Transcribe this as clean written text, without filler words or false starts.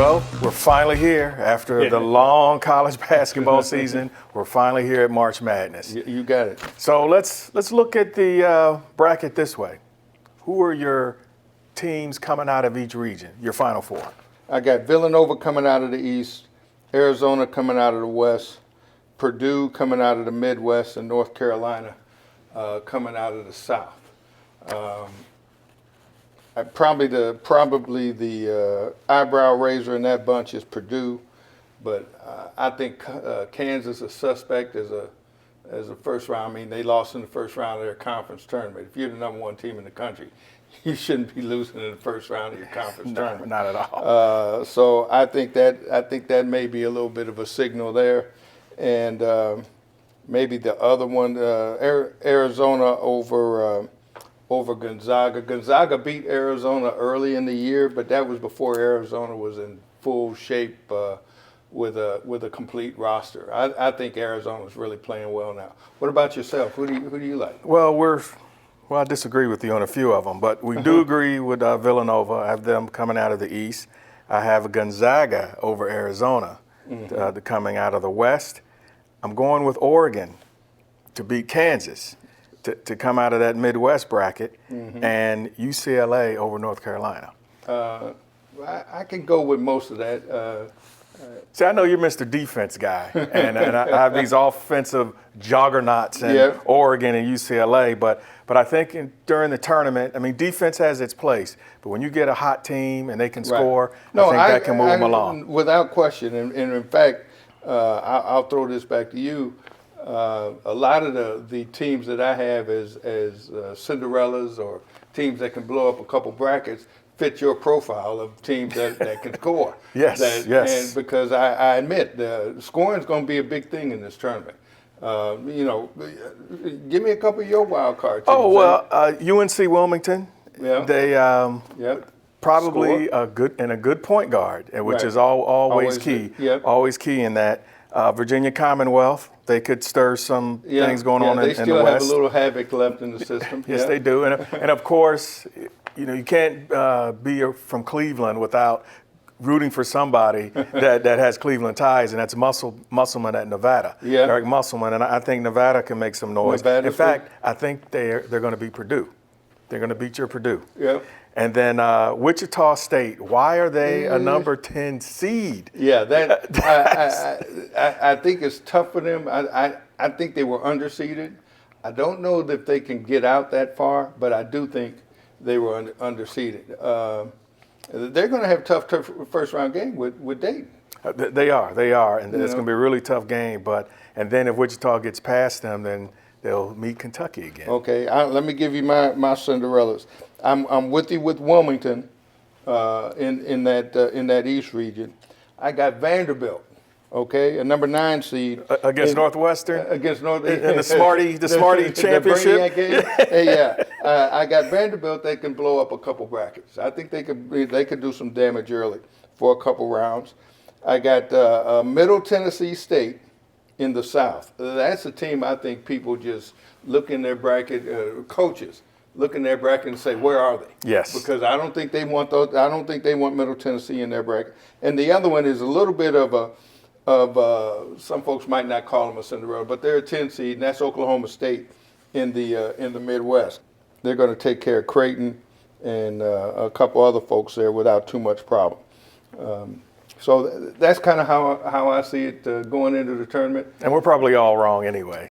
Well, we're finally here after the long college basketball season. We're finally here at March Madness. You got it. So let's look at the bracket this way. Who are your teams coming out of each region, your Final Four? I got Villanova coming out of the East, Arizona coming out of the West, Purdue coming out of the Midwest, and North Carolina coming out of the South. Probably the eyebrow raiser in that bunch is Purdue, but I think Kansas is suspect as a first round. I mean, they lost in the first round of their conference tournament. If you're the number one team in the country, you shouldn't be losing in the first round of your conference tournament. Not at all. So I think that may be a little bit of a signal there, and maybe the other one, Arizona over Gonzaga. Gonzaga beat Arizona early in the year, but that was before Arizona was in full shape with a complete roster. I think Arizona's really playing well now. What about yourself? Who do you like? Well, I disagree with you on a few of them, but we do agree with Villanova. I have them coming out of the East. I have Gonzaga over Arizona coming out of the West. I'm going with Oregon to beat Kansas. To come out of that Midwest bracket, and UCLA over North Carolina. I can go with most of that. See, I know you're Mr. Defense guy, and I have these offensive juggernauts in Oregon and UCLA, but I think during the tournament, I mean, defense has its place, but when you get a hot team and they can score, I think that can move them along. Without question, and in fact, I'll throw this back to you. A lot of the teams that I have as Cinderellas or teams that can blow up a couple brackets fit your profile of teams that can score. Yes. And because I admit the scoring is going to be a big thing in this tournament. Give me a couple of your wild card teams. UNC Wilmington. Yeah. They probably a good point guard, which is always key. Always key in that. Virginia Commonwealth, they could stir some things going on in the West. They still have a little havoc left in the system. Yes, they do. And of course, you can't be from Cleveland without rooting for somebody that has Cleveland ties, and that's Musselman at Nevada. Eric Musselman, and I think Nevada can make some noise. In fact, I think they're going to beat Purdue. They're going to beat your Purdue. Yeah. And then Wichita State, why are they a number 10 seed? Yeah, I think it's tough for them. I think they were underseeded. I don't know if they can get out that far, but I do think they were underseeded. They're going to have a tough first-round game with Dayton. They are, and it's going to be a really tough game. And then if Wichita gets past them, then they'll meet Kentucky again. Okay, let me give you my Cinderellas. I'm with you with Wilmington in that East region. I got Vanderbilt, a number 9 seed against Northwestern. Against in the Smarty championship. I got Vanderbilt. They can blow up a couple brackets. I think they could do some damage early for a couple rounds. I got Middle Tennessee State in the South. That's a team I think people just look in their bracket, coaches look in their bracket and say, where are they? Yes. Because I don't think they want those. I don't think they want Middle Tennessee in their bracket. And the other one is a little bit of some folks might not call them a Cinderella, but they're a 10 seed, and that's Oklahoma State in the Midwest. They're going to take care of Creighton and a couple other folks there without too much problem. So that's kind of how I see it going into the tournament. And we're probably all wrong anyway.